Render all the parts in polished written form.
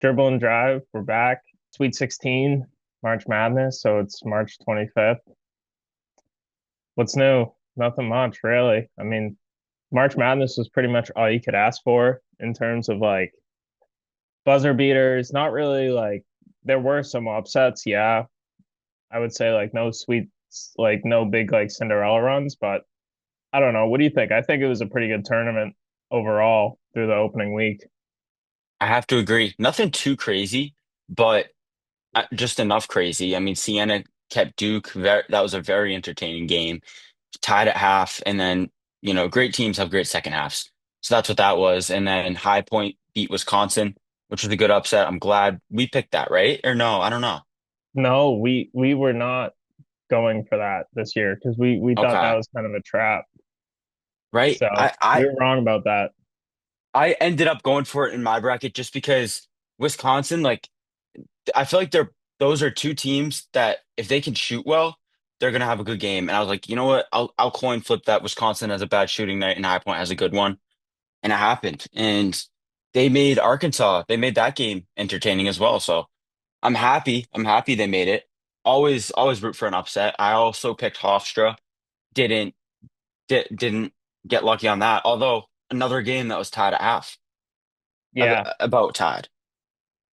Dribble and Drive, we're back. Sweet 16, March Madness, so it's March 25th. What's new? Nothing much, really. I mean, March Madness was pretty much all you could ask for in terms of like buzzer beaters. Not really like there were some upsets, yeah. I would say like no sweet, like no big like Cinderella runs, but I don't know. What do you think? I think it was a pretty good tournament overall through the opening week. I have to agree. Nothing too crazy, but just enough crazy. I mean, Siena kept Duke. That was a very entertaining game. Tied at half, and then great teams have great second halves. So that's what that was. And then High Point beat Wisconsin, which was a good upset. I'm glad we picked that, right? Or no, I don't know. No, we were not going for that this year because we thought that Okay, was kind of a trap. right. So I I we were wrong about that. I ended up going for it in my bracket just because Wisconsin, like I feel like those are two teams that if they can shoot well, they're gonna have a good game. And I was like, you know what? I'll coin flip that Wisconsin has a bad shooting night and High Point has a good one. And it happened. And they made that game entertaining as well. So I'm happy. I'm happy they made it. Always root for an upset. I also picked Hofstra. Didn't didn't get lucky on that. Although another game that was tied at half. Yeah, About tied.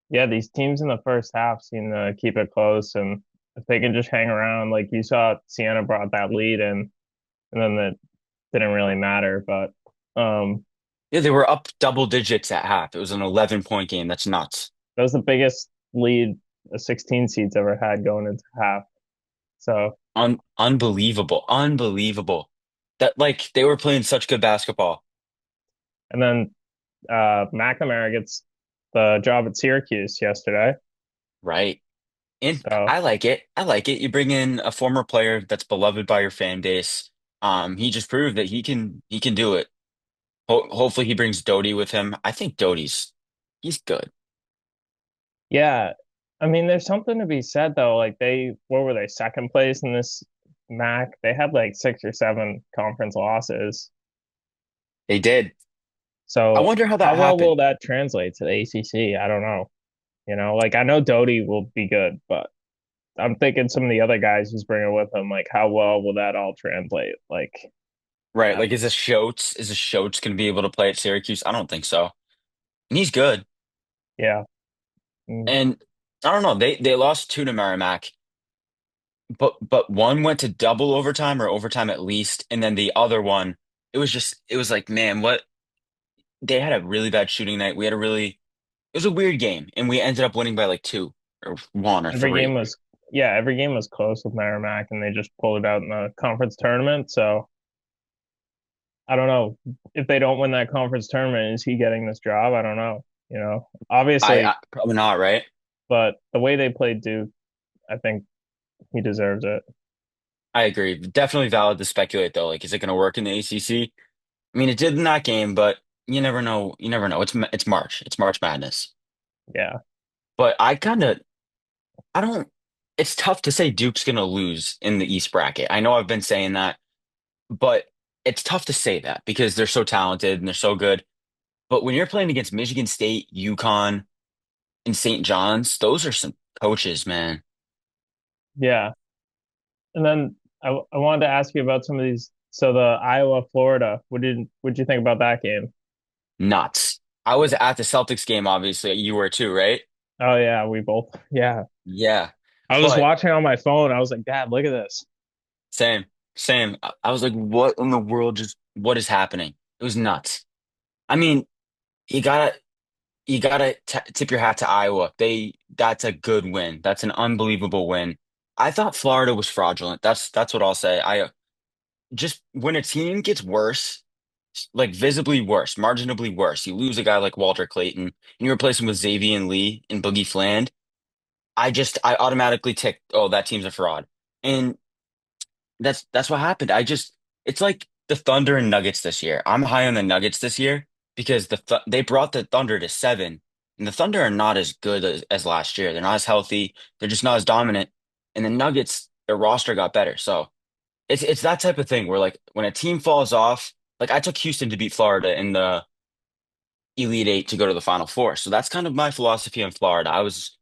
yeah. These teams in the first half seem to keep it close, and if they can just hang around, like you saw, Siena brought that lead, and then that didn't really matter. But um, Yeah, they were up double digits at half. It was an 11-point game. That's nuts. that was the biggest lead a 16 seeds ever had going into half. So, Unbelievable. Unbelievable. That like they were playing such good basketball. and then McNamara gets the job at Syracuse yesterday. Right. And So I like it. I like it. You bring in a former player that's beloved by your fan base. He just proved that he can do it. Hopefully he brings Doty with him. I think he's good. yeah, I mean, there's something to be said though. Like what were they, second place in this MAC? They had like six or seven conference losses. They did. I So wonder how how that well will happened. that translate to the ACC? I don't know. Like I know Doty will be good, but I'm thinking some of the other guys he's bringing with him, like how well will that all translate? Like, Right. I, Like is a Schultz gonna be able to play at Syracuse? I don't think so. And he's good. yeah, mm, And I don't know. They lost two to Merrimack, but one went to double overtime or overtime at least, and then the other one, it was like, man, what they had a really bad shooting night. We had a really it was a weird game, and we ended up winning by like two or one or every game three. was yeah, every game was close with Merrimack, and they just pulled it out in the conference tournament. So I don't know if they don't win that conference tournament, is he getting this job? I don't know. I Obviously, probably not, right? but the way they played Duke, I think he deserves it. I agree. Definitely valid to speculate though. Like, is it going to work in the ACC? I mean, it did in that game, but you never know. You never know. It's March. It's March Madness. Yeah. But I don't. It's tough to say Duke's going to lose in the East bracket. I know I've been saying that, but it's tough to say that because they're so talented and they're so good. But when you're playing against Michigan State, UConn, and St. John's, those are some coaches, man. Yeah. And then I wanted to ask you about some of these. So the Iowa, Florida, what did you think about that game? Nuts. I was at the Celtics game, obviously. You were too, right? Oh yeah, we both. Yeah. Yeah. I was But watching on my phone. I was like, Dad, look at this. same, same. I was like, what in the world what is happening? It was nuts. I mean, you gotta you gotta t tip your hat to Iowa. That's a good win. That's an unbelievable win. I thought Florida was fraudulent. That's what I'll say. I just when a team gets worse, like visibly worse, marginally worse, you lose a guy like Walter Clayton and you replace him with Xavier Lee and Boogie Fland. I automatically tick, oh, that team's a fraud. And that's what happened. It's like the Thunder and Nuggets this year. I'm high on the Nuggets this year because they brought the Thunder to seven, and the Thunder are not as good as last year. They're not as healthy. They're just not as dominant. And the Nuggets, their roster got better. So it's that type of thing where like when a team falls off, like I took Houston to beat Florida in Elite Eight to go to the Final Four. So that's kind of my philosophy in Florida. I was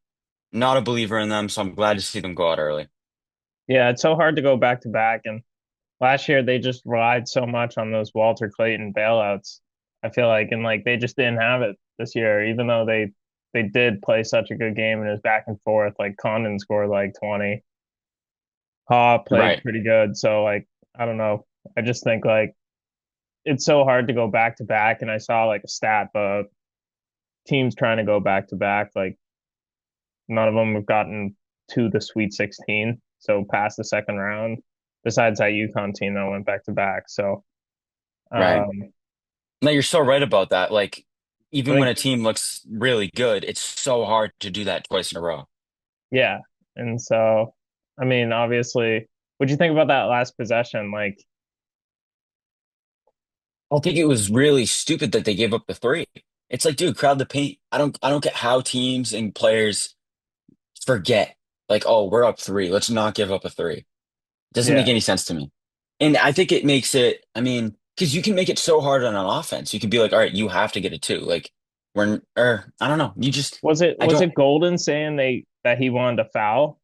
not a believer in them, so I'm glad to see them go out early. Yeah, it's so hard to go back to back. And last year they just relied so much on those Walter Clayton bailouts. I feel like, and like they just didn't have it this year, even though they did play such a good game and it was back and forth. Like Condon scored like 20. Ha played Right. pretty good. So like I don't know. I just think like it's so hard to go back to back. And I saw like a stat, but teams trying to go back to back, like none of them have gotten to the Sweet 16, so past the second round. Besides that UConn team that went back to back. So Right. um, No, you're so right about that. Like, I even when think a team looks really good, it's so hard to do that twice in a row. yeah, and so I mean, obviously, what'd you think about that last possession? Like, I think it was really stupid that they gave up the three. It's like, dude, crowd the paint. I don't get how teams and players forget. Like, oh, we're up three. Let's not give up a three. It doesn't make yeah, any sense to me. And I think it makes it, I mean, because you can make it so hard on an offense. You can be like, all right, you have to get it too. Like, or I don't know. I was don't, it Golden saying they that he wanted to foul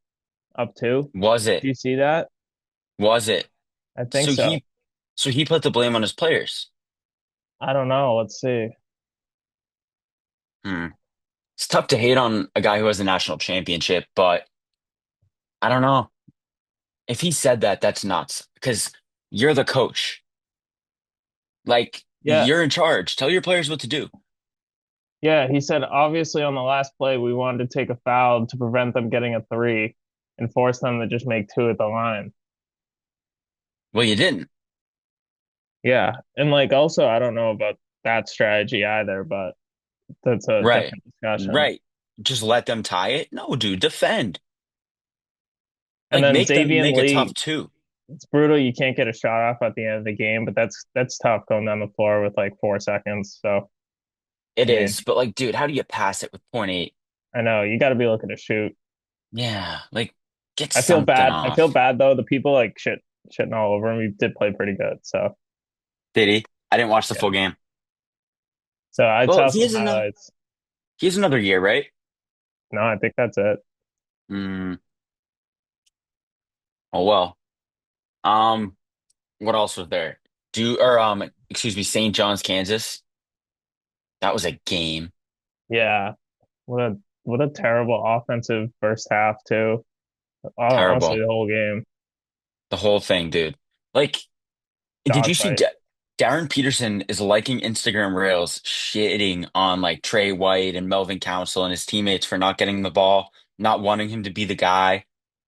up two? was Do it? you see that? Was it? I think So so. he put the blame on his players. I don't know. Let's see. Hmm. It's tough to hate on a guy who has a national championship, but I don't know. If he said that, that's nuts because you're the coach. Like, Yeah, you're in charge. Tell your players what to do. yeah. He said obviously on the last play we wanted to take a foul to prevent them getting a three and force them to just make two at the line. Well, you didn't. Yeah, and like also I don't know about that strategy either, but that's a Right. different discussion. Right. Just let them tie it? No, dude, defend. And Like, then make them Xavier make it Lee, tough too. it's brutal. You can't get a shot off at the end of the game, but that's tough going down the floor with like 4 seconds. So I It mean, is. But, like, dude, how do you pass it with point 0.8? I know you got to be looking to shoot. Yeah. Like, get I feel something bad. I feel off. bad though. The people like shitting all over him. He did play pretty good. So Did he? I didn't watch the yeah. full game. So I Well, saw some highlights. he has another year, right? No, I think that's it. Mm, oh well. Um, what else was there? Excuse me, St. John's, Kansas. That was a game. Yeah. What a terrible offensive first half too. Honestly, Terrible. the whole game The whole thing, dude. Like, did you see dogfight. Darren Peterson is liking Instagram Reels, shitting on like Trey White and Melvin Council and his teammates for not getting the ball, not wanting him to be the guy.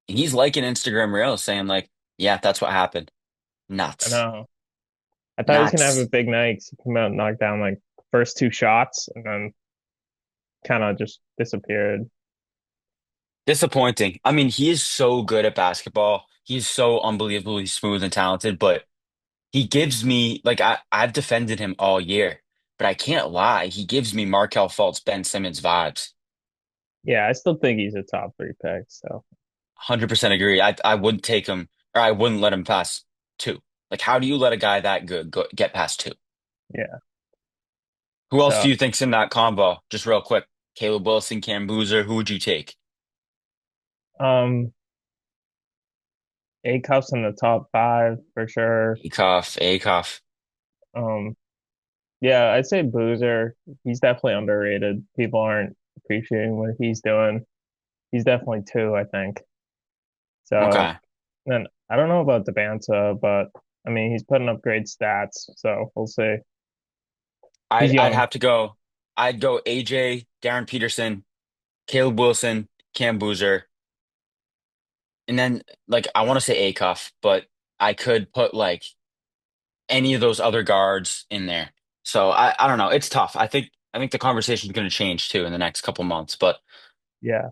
And he's liking Instagram Reels, saying like, "Yeah, that's what happened." I Nuts, know. I thought he was gonna have a nuts. big night 'cause he came out and knocked down like first two shots and then kind of just disappeared. Disappointing. I mean, he is so good at basketball. He's so unbelievably smooth and talented, but he gives me like I've defended him all year, but I can't lie. He gives me Markel Fultz, Ben Simmons vibes. Yeah, I still think he's a top three pick. So 100% agree. I wouldn't take him or I wouldn't let him pass two. Like, how do you let a guy that good get past two? yeah. Who else So do you think's in that combo? Just real quick. Caleb Wilson, Cam Boozer, who would you take? um A Cups in the top five for sure. Acuff. Um yeah, I'd say Boozer. He's definitely underrated. People aren't appreciating what he's doing. He's definitely two, I think. So Okay. then I don't know about Debanza, but I mean he's putting up great stats, so we'll see. He's I'd young. have to go. I'd go AJ, Darren Peterson, Caleb Wilson, Cam Boozer, and then like I want to say Acuff, but I could put like any of those other guards in there. So I don't know. It's tough. I think the conversation is going to change too in the next couple months. But Yeah.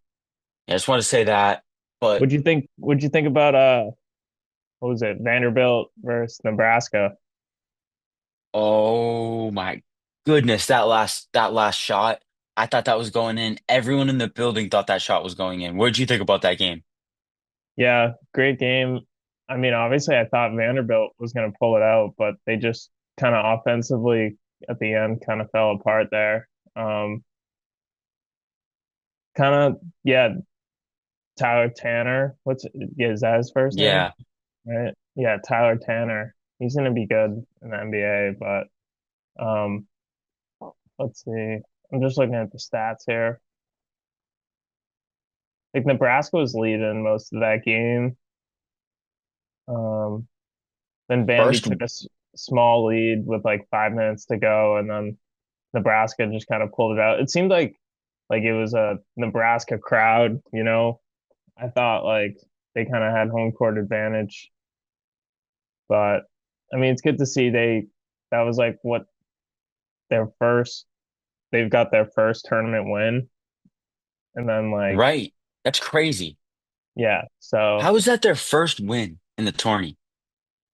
yeah, I just want to say that. But What'd you think about what was it? Vanderbilt versus Nebraska. oh my goodness, that last shot, I thought that was going in. Everyone in the building thought that shot was going in. What did you think about that game? Yeah, great game. I mean, obviously I thought Vanderbilt was gonna pull it out, but they just kind of offensively at the end kind of fell apart there. Um, kind of yeah, Tyler Tanner. Yeah, is that his first name? Yeah, Right? Yeah, Tyler Tanner. He's gonna be good in the NBA, but um, let's see. I'm just looking at the stats here. Like Nebraska was leading most of that game. Um, then Vandy first, took a small lead with like 5 minutes to go, and then Nebraska just kind of pulled it out. It seemed like it was a Nebraska crowd, you know. I thought like they kind of had home court advantage, but I mean, it's good to see that was like what their first they've got their first tournament win, and then like right. That's crazy. yeah, so How is that their first win in the tourney?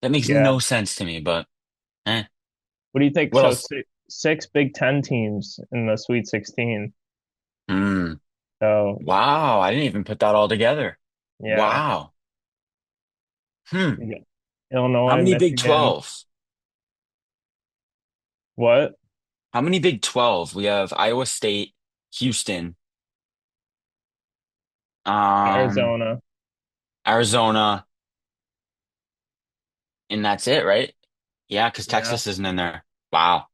That makes yeah. no sense to me, but eh. What do you think? What So else? six Big Ten teams in the Sweet 16. Hmm. So Wow, I didn't even put that all together. yeah, Wow. Hmm. you got How Illinois, many Big Michigan, 12s? what? How many Big 12? We have Iowa State, Houston, um, Arizona. Arizona, and that's it, right? Yeah, because Yeah, Texas isn't in there. Wow.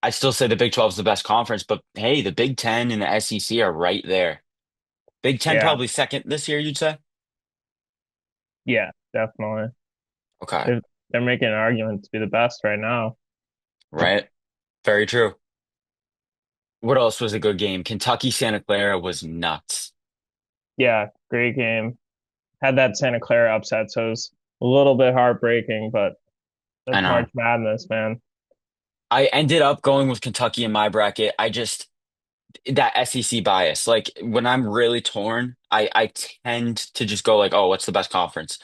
I still say the Big 12 is the best conference, but hey, the Big 10 and the SEC are right there. Big 10 yeah, probably second this year, you'd say? yeah, definitely. Okay, They're making an argument to be the best right now. right. Very true. What else was a good game? Kentucky Santa Clara was nuts. Yeah, great game. Had that Santa Clara upset, so it was a little bit heartbreaking, but I that's March know. Madness, man. I ended up going with Kentucky in my bracket. I just that SEC bias. Like when I'm really torn, I tend to just go like, oh, what's the best conference?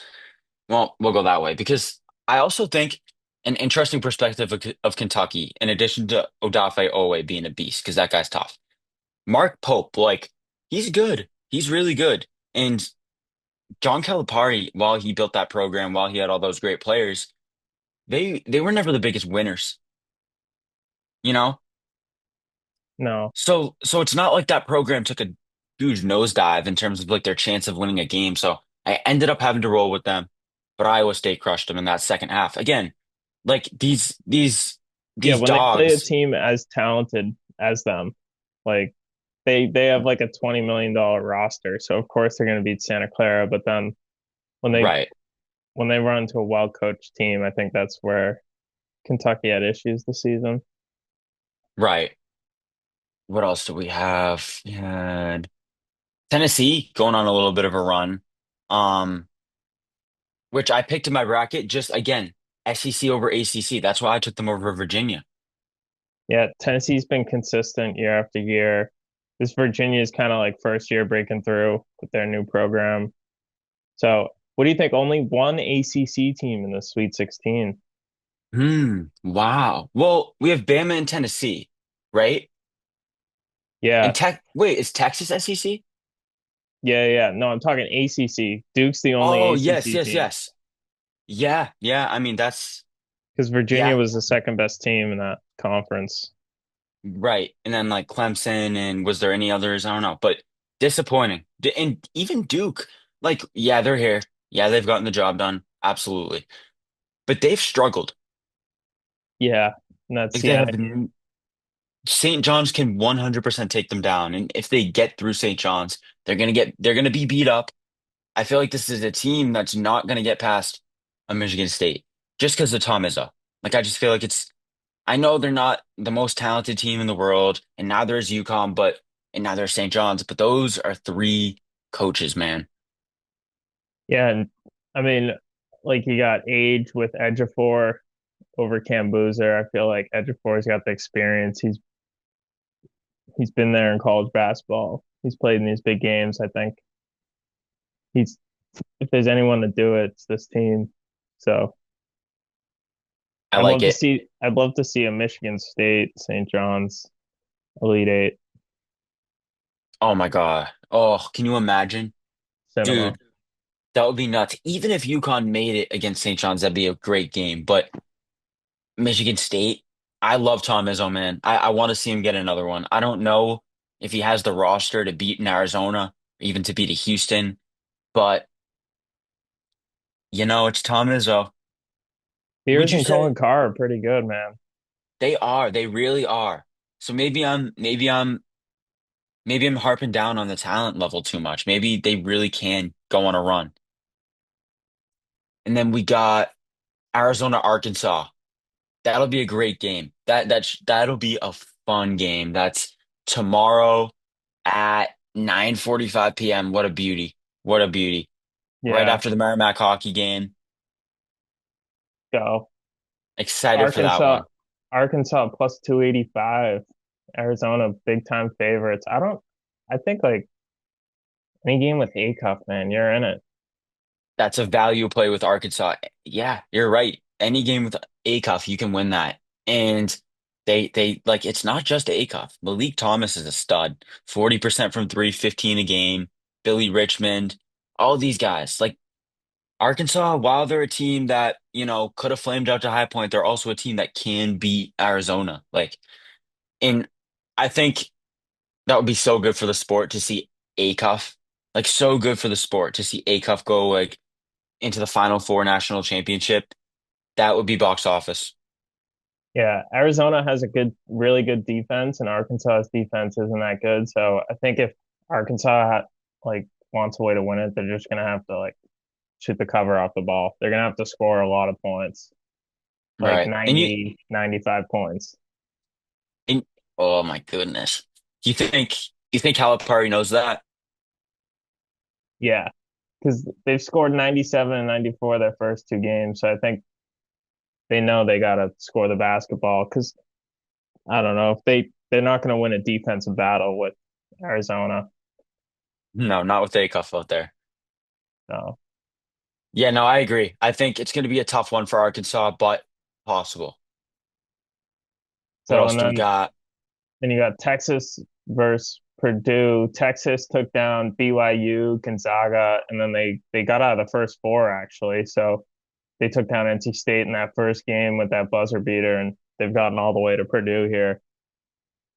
Well, we'll go that way because I also think an interesting perspective of Kentucky, in addition to Odafe Owe being a beast, because that guy's tough. Mark Pope, like he's good. He's really good. And John Calipari, while he built that program, while he had all those great players, they were never the biggest winners, you know? No, So it's not like that program took a huge nosedive in terms of like their chance of winning a game. So I ended up having to roll with them, but Iowa State crushed them in that second half. Again, like yeah, these when they play a dogs, team as talented as them, like they have like a $20 million roster, so of course they're going to beat Santa Clara. But then when they right, when they run into a well coached team, I think that's where Kentucky had issues this season. right. What else do we have? We had Tennessee going on a little bit of a run, um, which I picked in my bracket just again, SEC over ACC. That's why I took them over Virginia. Yeah, Tennessee's been consistent year after year. This Virginia is kind of like first year breaking through with their new program. So, what do you think? Only one ACC team in the Sweet 16. Wow. Well, we have Bama and Tennessee, right? And Yeah, Wait, is Texas SEC? yeah. No, I'm talking ACC. Duke's the only Oh, yes, ACC yes, team yes. Yeah, yeah. I mean, that's because Virginia yeah, was the second best team in that conference. right. And then like Clemson and was there any others? I don't know, but disappointing. And even Duke, like, yeah, they're here. Yeah, they've gotten the job done. Absolutely. But they've struggled. Yeah, and that's Like they yeah, have St. John's can 100% take them down. And if they get through St. John's, they're gonna be beat up. I feel like this is a team that's not going to get past a Michigan State just because of Tom Izzo. Like, I just feel like I know they're not the most talented team in the world, and neither is UConn, and neither is St. John's, but those are three coaches, man. yeah, and I mean, like you got age with Ejiofor over Cam Boozer. I feel like Ejiofor's got the experience. He's been there in college basketball. He's played in these big games. I think he's if there's anyone to do it, it's this team. So I like it. I'd love to see a Michigan State, St. John's, Elite Eight, Oh my God. Oh, can you imagine? cinema. Dude, that would be nuts. Even if UConn made it against St. John's, that'd be a great game. But Michigan State? I love Tom Izzo, man. I want to see him get another one. I don't know if he has the roster to beat in Arizona, or even to beat a Houston, but it's Tom Izzo. Would Beers you and Colin say Carr are pretty good, man. they are? They really are. So maybe I'm harping down on the talent level too much. Maybe they really can go on a run. And then we got Arizona, Arkansas. That'll be a great game. That'll be a fun game. That's tomorrow at 9:45 p.m. What a beauty. What a beauty. Right Yeah, after the Merrimack hockey game. go. Excited for that Arkansas, one. Arkansas plus 285. Arizona big time favorites. I think like any game with Acuff, man, you're in it. That's a value play with Arkansas. Yeah, you're right. Any game with Acuff, you can win that. And they like it's not just Acuff. Malik Thomas is a stud. 40% from three, 15 a game. Billy Richmond, all these guys. Like Arkansas, while they're a team that, could have flamed out to High Point, they're also a team that can beat Arizona. And I think that would be so good for the sport to see Acuff, like so good for the sport to see Acuff go like into the Final Four national championship. That would be box office. Yeah, Arizona has a really good defense, and Arkansas's defense isn't that good. So I think if Arkansas like wants a way to win it, they're just gonna have to like shoot the cover off the ball. They're gonna have to score a lot of points, like Right. 90, 95 points. And oh my goodness. You think Calipari knows that? Yeah, because they've scored 97 and 94 their first two games. So I think they know they gotta score the basketball. Because I don't know if they're not gonna win a defensive battle with Arizona. No, not with Acuff out there. So Yeah, no, I agree. I think it's going to be a tough one for Arkansas, but possible. What so else and do we got? then you got Texas versus Purdue. Texas took down BYU, Gonzaga, and then they got out of the first four actually. So they took down NC State in that first game with that buzzer beater, and they've gotten all the way to Purdue here.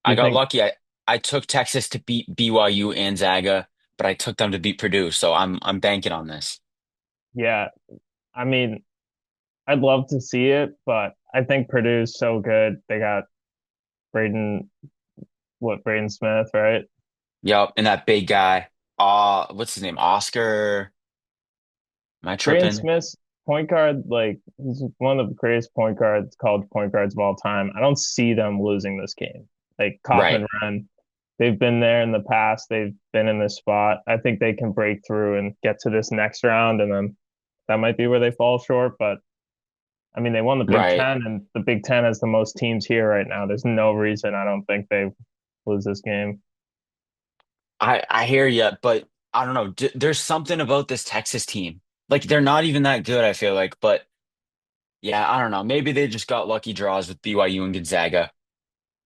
Do I you got think? lucky. I took Texas to beat BYU and Zaga, but I took them to beat Purdue, so I'm banking on this. Yeah, I mean, I'd love to see it, but I think Purdue's so good. They got Braden, Braden Smith, right? Yep, and that big guy. What's his name? Oscar. Am I Braden tripping? Smith's point guard, like he's one of the greatest point guards, college point guards of all time. I don't see them losing this game. Like Right. Kaufman Ren, they've been there in the past. They've been in this spot. I think they can break through and get to this next round, and then that might be where they fall short. But I mean, they won the Big Right. Ten, and the Big Ten has the most teams here right now. There's no reason I don't think they lose this game. I hear you, but I don't know. There's something about this Texas team. Like they're not even that good, I feel like, but yeah, I don't know. Maybe they just got lucky draws with BYU and Gonzaga.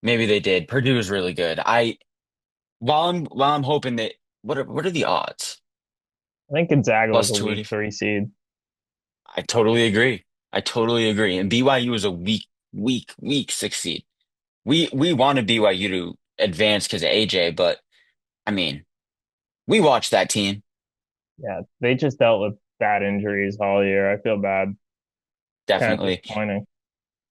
Maybe they did. Purdue is really good. While I'm hoping that what are the odds? I think Gonzaga was Plus a weak 280. three seed. I totally agree. I totally agree. And BYU is a weak six seed. We wanted BYU to advance because of AJ, but I mean, we watched that team, Yeah, they just dealt with bad injuries all year. I feel bad. Kind of definitely. disappointing.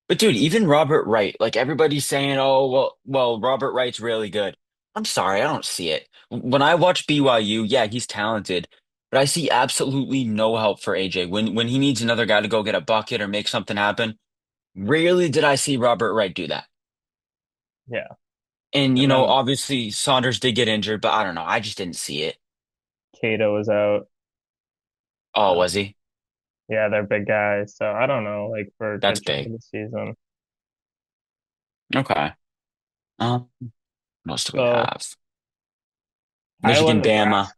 But dude, even Robert Wright, like everybody's saying, oh, well, Robert Wright's really good. I'm sorry, I don't see it. When I watch BYU, yeah, he's talented, but I see absolutely no help for AJ. When he needs another guy to go get a bucket or make something happen, rarely did I see Robert Wright do that. Yeah. And And then obviously Saunders did get injured, but I don't know. I just didn't see it. Cato was out. Oh, So was he? yeah, they're big guys. So I don't know, like for a That's good chunk of big. the season. Okay. What else do we So have? Iowa, Michigan, Bama. Nebraska.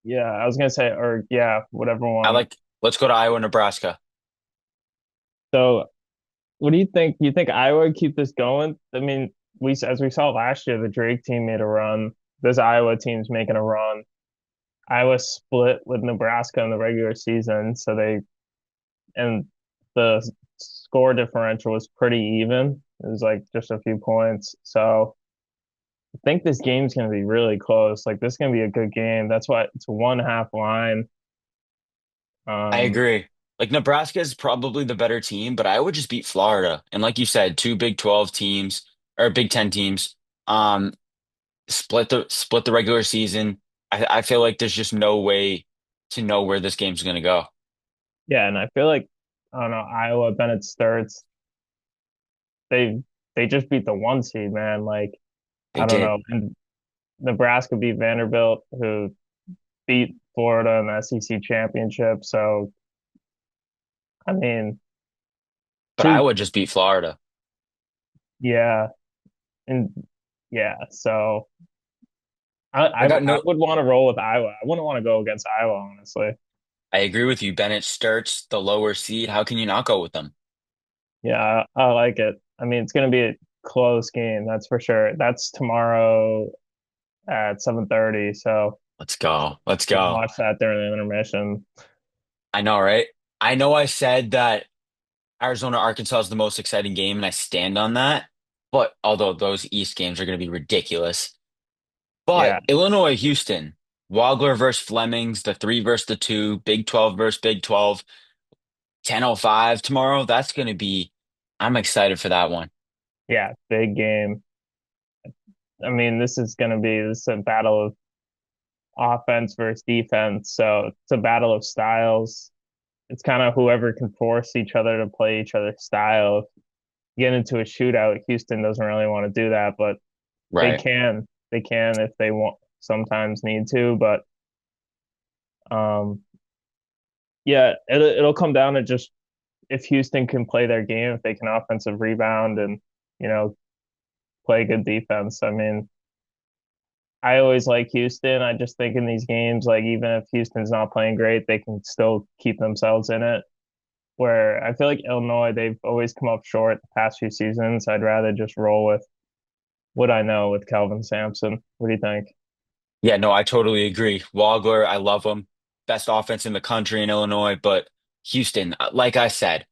Yeah, I was gonna say, or yeah, whatever one. Let's go to Iowa, Nebraska. So what do you think? You think Iowa would keep this going? I mean, as we saw last year, the Drake team made a run. This Iowa team's making a run. Iowa split with Nebraska in the regular season, and the score differential was pretty even. It was like just a few points. So I think this game's going to be really close. Like this is going to be a good game. That's why it's a 1.5 line. I Um, agree. Like Nebraska is probably the better team, but I would just beat Florida. And like you said, two Big 12 teams or Big 10 teams, um, split the regular season. I feel like there's just no way to know where this game's gonna go. yeah, and I feel like I don't know, Iowa, Bennett Sturts, they they just beat the 1 seed, man. Like They I don't did. know. And Nebraska beat Vanderbilt, who beat Florida in the SEC championship. So I mean, But I two, would just beat Florida. yeah, and yeah. So I I I, got I no would want to roll with Iowa. I wouldn't want to go against Iowa, honestly. I agree with you. Bennett Sturts, the lower seed. How can you not go with them? Yeah, I like it. I mean, it's going to be a close game, that's for sure. That's tomorrow at 7:30. So Let's go. Let's we'll go. watch that during the intermission. I know, right? I know I said that Arizona Arkansas is the most exciting game, and I stand on that. But although those East games are going to be ridiculous. But Yeah, Illinois, Houston, Wagler versus Flemings, the three versus the two, Big 12 versus Big 12, 10:05 tomorrow. That's going to be, I'm excited for that one. yeah, big game. I mean, this is a battle of offense versus defense. So it's a battle of styles. It's kind of whoever can force each other to play each other's style. If you get into a shootout, Houston doesn't really want to do that, but they Right. can. They can if they want, sometimes need to. But um, yeah, it'll come down to just if Houston can play their game, if they can offensive rebound and, you know, play good defense. I mean, I always like Houston. I just think in these games, like even if Houston's not playing great, they can still keep themselves in it. Where I feel like Illinois, they've always come up short the past few seasons. I'd rather just roll with what I know with Calvin Sampson. What do you think? Yeah, no, I totally agree. Wagler, I love him. Best offense in the country in Illinois, but Houston, like I said,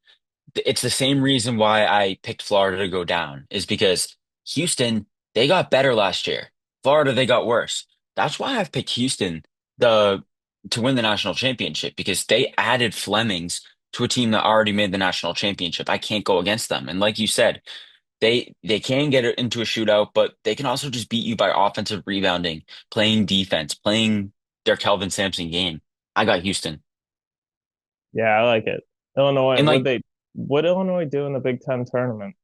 it's the same reason why I picked Florida to go down is because Houston, they got better last year. Florida, they got worse. That's why I've picked Houston the to win the national championship because they added Flemings to a team that already made the national championship. I can't go against them. And like you said, they can get it into a shootout, but they can also just beat you by offensive rebounding, playing defense, playing their Kelvin Sampson game. I got Houston. Yeah, I like it. Illinois, And like, what Illinois do in the Big Ten tournament?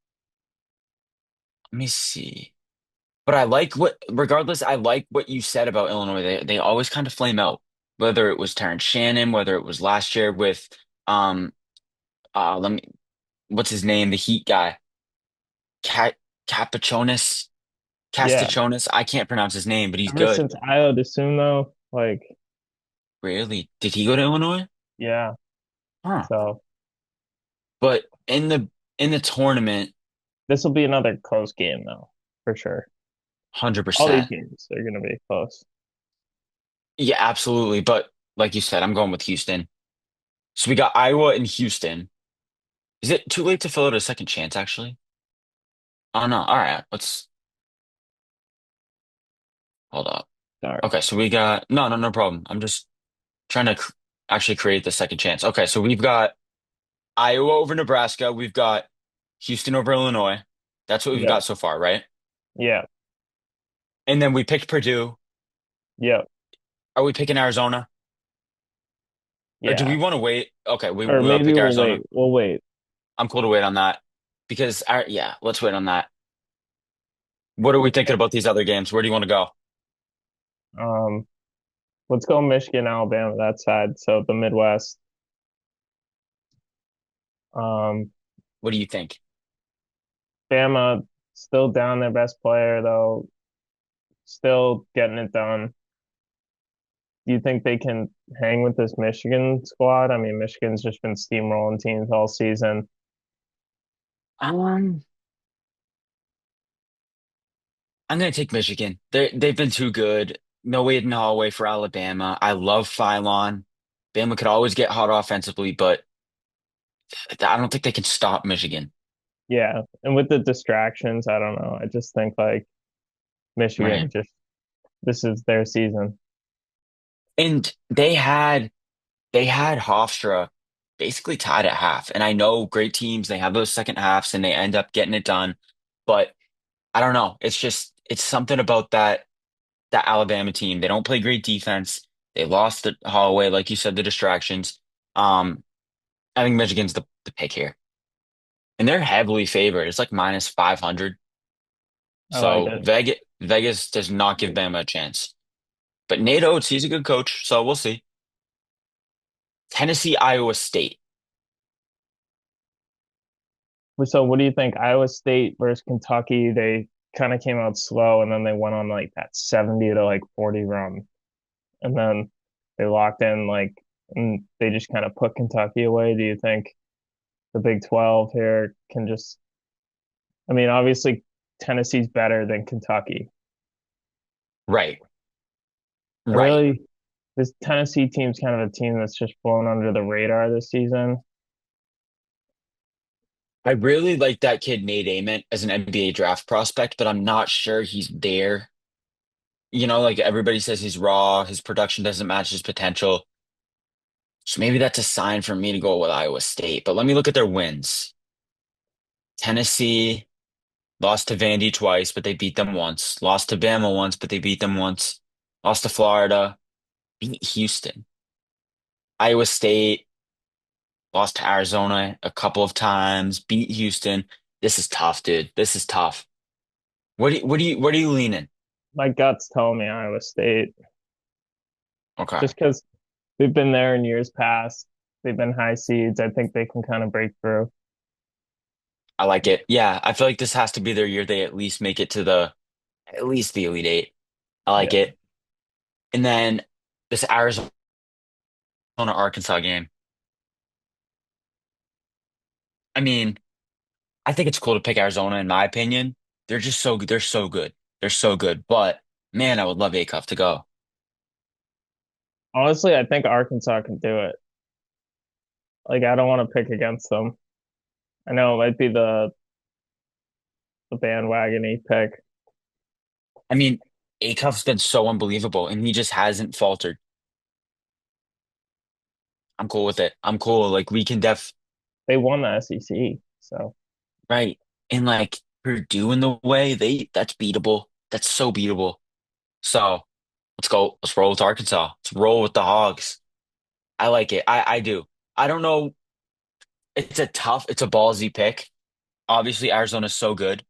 let me see. But I like regardless, I like what you said about Illinois. They always kind of flame out. Whether it was Terrence Shannon, whether it was last year with um let me what's his name? The Heat guy. Cat Capachonis, Yeah, Castachonis. I can't pronounce his name, but he's ever good. since Io DeSumo, like, Really? Did he go to Illinois? yeah. Huh. So But in the tournament, this will be another close game, though, for sure. All these 100%. games are going to be close. Yeah, absolutely. But like you said, I'm going with Houston. So we got Iowa and Houston. Is it too late to fill out a second chance, actually? Oh no. All right. Let's hold up. Sorry. Okay, so we got no problem. I'm just trying to actually create the second chance. Okay, so we've got Iowa over Nebraska. We've got Houston over Illinois. That's what we've Yep. got so far, right? Yeah. And then we picked Purdue. Yep. Are we picking Arizona? Or do we Yeah. want to wait? Okay, Or we want to maybe pick we'll wait. Arizona. We'll wait. I'm cool to wait on that because yeah, let's wait on that. What are we thinking Okay. about these other games? Where do you want to go? Um, let's go Michigan, Alabama, that side. So the Midwest. Um, What do you think? Bama still down their best player though, still getting it done. Do you think they can hang with this Michigan squad? I mean, Michigan's just been steamrolling teams all season. Um, I'm gonna take Michigan. They've been too good. No way in the hallway for Alabama. I love Phylon. Bama could always get hot offensively, but I don't think they can stop Michigan. Yeah, and with the distractions, I don't know. I just think like Right. Michigan just this is their season. And they had Hofstra basically tied at half. And I know great teams, they have those second halves and they end up getting it done. But I don't know. It's something about that Alabama team. They don't play great defense. They lost the Holloway, like you said, the distractions. Um, I think Michigan's the pick here. And they're heavily favored. It's like minus 500. I like So it. Vegas does not give Bama a chance. But Nate Oates, he's a good coach, so we'll see. Tennessee, Iowa State. So what do you think? Iowa State versus Kentucky, they kind of came out slow and then they went on like that 70 to like 40 run. And then they locked in like and they just kind of put Kentucky away. Do you think the Big 12 here can just I mean, obviously Tennessee's better than Kentucky. Right, I right. really this Tennessee team's kind of a team that's just flown under the radar this season. I really like that kid Nate Ament as an NBA draft prospect, but I'm not sure he's there. Like everybody says he's raw, his production doesn't match his potential. So maybe that's a sign for me to go with Iowa State. But let me look at their wins. Tennessee lost to Vandy twice, but they beat them once. Lost to Bama once, but they beat them once. Lost to Florida, beat Houston. Iowa State lost to Arizona a couple of times, beat Houston. This is tough, dude. This is tough. What are you leaning? My guts tell me Iowa State Okay. just because they've been there in years past. They've been high seeds. I think they can kind of break through. I like it. Yeah, I feel like this has to be their year they at least make it to at least the Elite Eight. I like Yeah. it. And then this Arizona Arkansas game. I mean, I think it's cool to pick Arizona in my opinion. They're just so good. They're so good. They're so good. But man, I would love Acuff to go. Honestly, I think Arkansas can do it. Like I don't want to pick against them. I know it might be the bandwagon pick. I mean, Acuff's been so unbelievable and he just hasn't faltered. I'm cool with it. I'm cool. Like we can They won the SEC, so right. And like Purdue in the way, that's beatable. That's so beatable. So let's go. Let's roll with Arkansas. Let's roll with the Hogs. I like it. I do. I don't know. It's a ballsy pick. Obviously, Arizona's so good.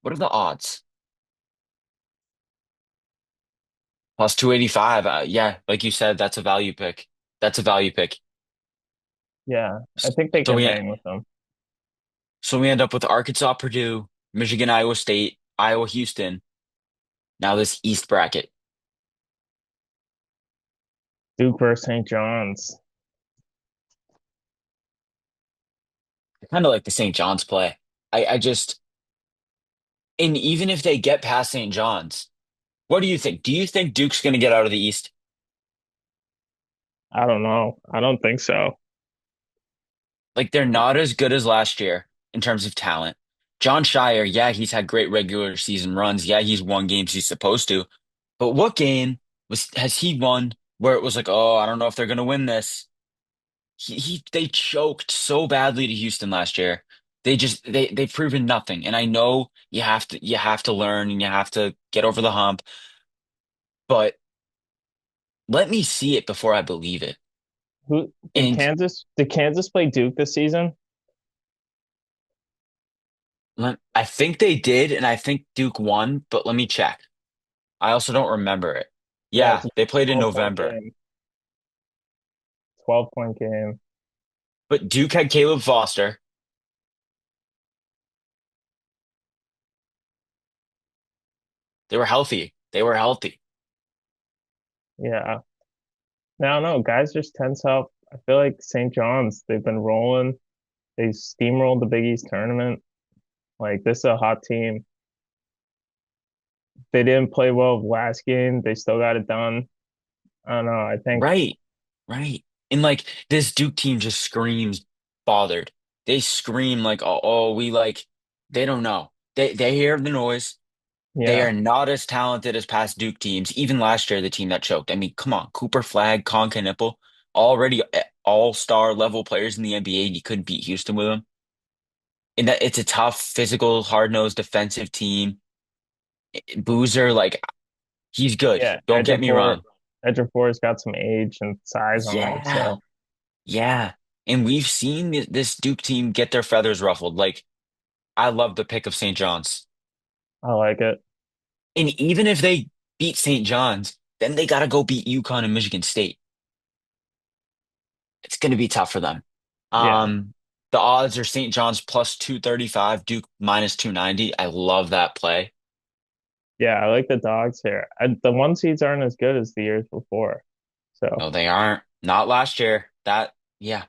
What are the odds? Plus 285. Yeah, like you said, that's a value pick. That's a value pick. yeah, I think they So can we hang with them. so we end up with Arkansas, Purdue, Michigan, Iowa State, Iowa, Houston. Now this East bracket. Duke versus St. John's. I kind of like the St. John's play. I just and even if they get past St. John's, what do you think? Do you think Duke's going to get out of the East? I don't know. I don't think so. Like they're not as good as last year in terms of talent. John Shire, yeah, he's had great regular season runs. Yeah, he's won games he's supposed to. But what game has he won where it was like, oh, I don't know if they're gonna win this? They choked so badly to Houston last year. They've proven nothing. And I know you have to learn and you have to get over the hump, but let me see it before I believe it. Who did And Kansas play Duke this season? I think they did, and I think Duke won, but let me check. I also don't remember it. Yeah, it's Yeah, a they played in 12-point November. game. 12-point game. But Duke had Caleb Foster. They were healthy. They were healthy. Yeah. Now, no, guys just tense up. I feel like St. John's, they've been rolling. They steamrolled the Big East tournament. Like this is a hot team. They didn't play well last game. They still got it done. I don't know. I think Right. Right. And like this Duke team just screams bothered. They scream like, oh, we like They don't know. They hear the noise. They Yeah, are not as talented as past Duke teams. Even last year, the team that choked. I mean, come on, Cooper Flag, Con Nipple, already all-star level players in the NBA, and you couldn't beat Houston with them. And that it's a tough, physical, hard-nosed defensive team. Boozer, like he's good. yeah. Don't get me wrong. Edgerfor's got some age and size on him, Yeah, so yeah. And we've seen this Duke team get their feathers ruffled. Like I love the pick of St. John's. I like it. And even if they beat St. John's, then they got to go beat UConn and Michigan State. It's going to be tough for them. Yeah, Um, the odds are St. John's plus 235, Duke minus 290. I love that play. yeah. I like the dogs here. The one seeds aren't as good as the years before, so No, they aren't. Not last year. Yeah.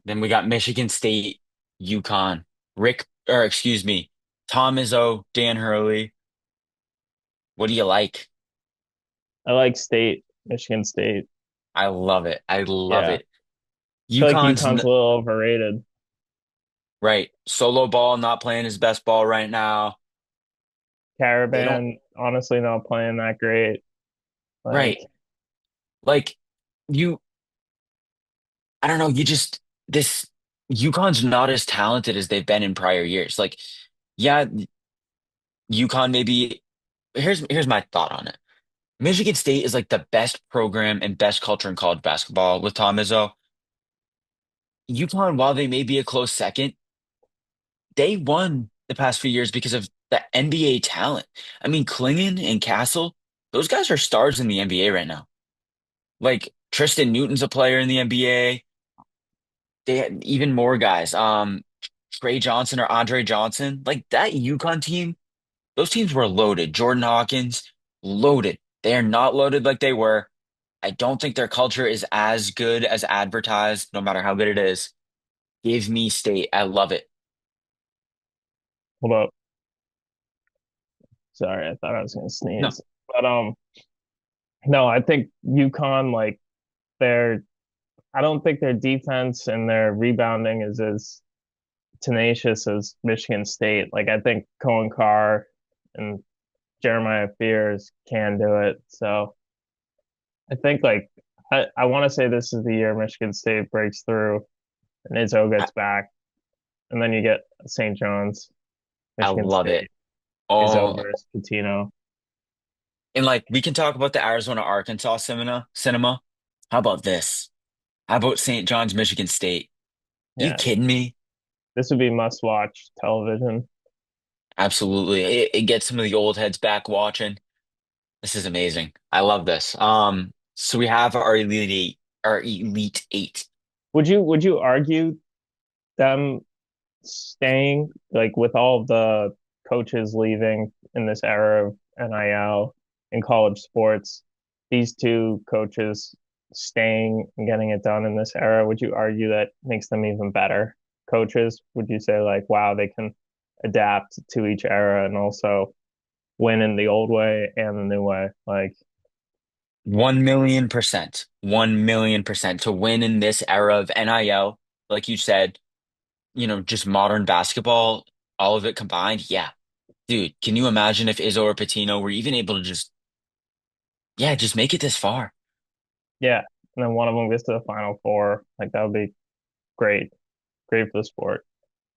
Then we got Michigan State, UConn, or excuse me, Tom Izzo, Dan Hurley. What do you like? I like State, Michigan State. I love it. I love Yeah, it. I feel like UConn's UConn's a little overrated. right. Solo ball not playing his best ball right now. They don't, Caravan, honestly, not playing that great. Like, right. Like you, I don't know. This UConn's not as talented as they've been in prior years. Like, yeah, UConn maybe, here's my thought on it. Michigan State is like the best program and best culture in college basketball with Tom Izzo. UConn, while they may be a close second, they won the past few years because of the NBA talent. I mean, Klingon and Castle, those guys are stars in the NBA right now. Like Tristan Newton's a player in the NBA. They had even more guys. Trey Johnson or Andre Johnson. Like that UConn team, those teams were loaded. Jordan Hawkins, loaded. They are not loaded like they were. I don't think their culture is as good as advertised, no matter how good it is. Give me State. I love it. hold up. Sorry, I thought I was gonna No, sneeze. But no, I think UConn, like, their I don't think their defense and their rebounding is as tenacious as Michigan State. Like, I think Cohen Carr and Jeremiah Fears can do it. So I think, like, I want to say this is the year Michigan State breaks through and Izzo I, gets back, and then you get St. John's, I Michigan love it. State, Izzo Oh, versus Pitino. and like we can talk about the Arizona Arkansas cinema. How about this? How about St. John's, Michigan State? You Yeah, kidding me? this would be must-watch television. Absolutely. It gets some of the old heads back watching. This is amazing. I love this. So we have our elite eight. Would you argue them staying, like, with all the coaches leaving in this era of NIL in college sports, these two coaches staying and getting it done in this era, would you argue that makes them even better coaches? Would you say, like, wow, they can adapt to each era and also win in the old way and the new way? Like, 1,000,000%. 1,000,000% to win in this era of NIL, like you said, just modern basketball, all of it combined. Yeah. Dude, can you imagine if Izzo or Patino were even able to just make it this far? yeah. And then one of them gets to the Final Four. Like, that would be great, great for the sport.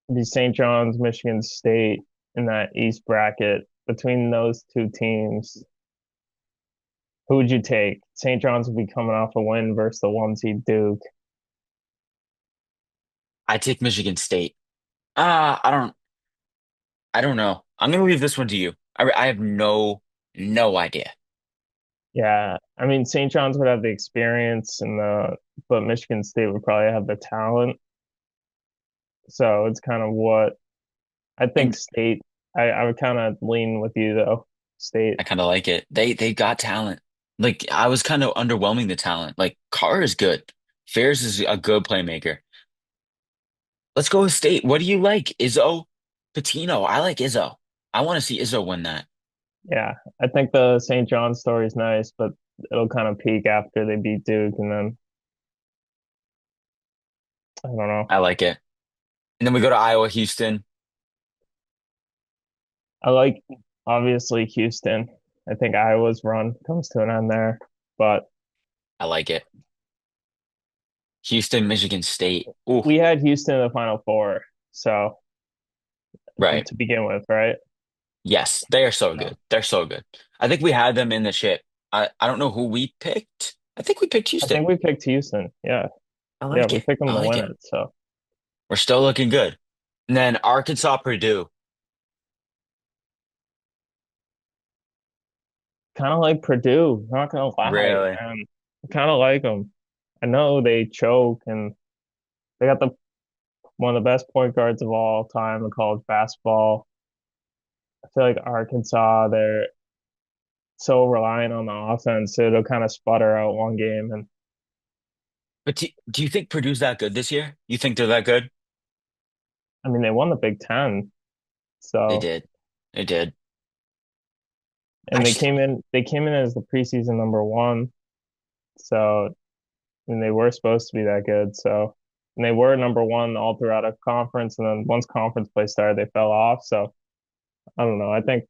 The St. John's, Michigan State in that East bracket. Between those two teams, who would you take? St. John's would be coming off a win versus the one seed Duke. I take Michigan State. Ah, I don't know. I'm gonna leave this one to you. I have no idea. Yeah, I mean St. John's would have the experience but Michigan State would probably have the talent. So it's kind of what I think And State. I would kind of lean with you though. State. I kind of like it. They got talent. Like I was kind of underwhelming the talent. Like Carr is good. Fairs is a good playmaker. Let's go with State. What do you like? Izzo? Patino. I like Izzo. I want to see Izzo win that. Yeah, I think the St. John's story is nice, but it'll kind of peak after they beat Duke, and then I don't know. I like it. And then we go to Iowa, Houston. I like obviously Houston. I think Iowa's run comes to an end there, but I like it. Houston, Michigan State. Ooh, we had Houston in the Final Four, so right. to begin with, right? Yes, they are so So good. They're so good. I think we had them in the ship. I don't know who we picked. I think we picked I Houston. think we picked Houston. Yeah, I yeah, like we it. picked them I to like win it. it. So We're still looking good. And then Arkansas, Purdue. kind of like Purdue. Not gonna lie, Really? man. Kind of like them. I know they choke and they got the one of the best point guards of all time in college basketball. I feel like Arkansas, they're so reliant on the offense, so it'll kind of sputter out one game. And But do you think Purdue's that good this year? You think they're that good? I mean, they won the Big Ten, They so did. They did. I and just, they came in as the preseason number one. So and they were supposed to be that good. So and they were number one all throughout a conference, and then once conference play started, they fell off. So I don't know. I think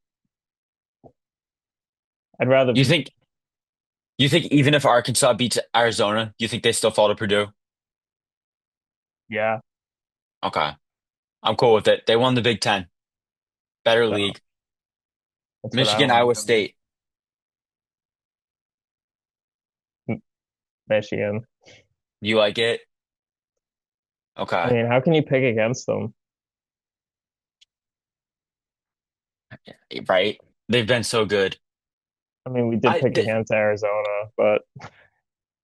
I'd rather, you think you think even if Arkansas beats Arizona, you think they still fall to Purdue? yeah. Okay. I'm cool with it. They won the Big Ten. Better So league. that's what I Michigan, want Iowa from State. Michigan. You like it? I Okay. mean, how can you pick against them? Right? They've been so good. I mean, we did I pick th against Arizona, but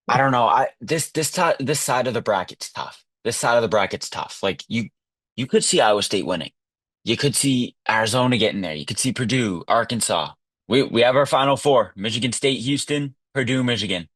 I don't know. This side of the bracket's tough. This side of the bracket's tough. Like you could see Iowa State winning. You could see Arizona getting there. You could see Purdue, Arkansas. We have our final four: Michigan State, Houston, Purdue, Michigan.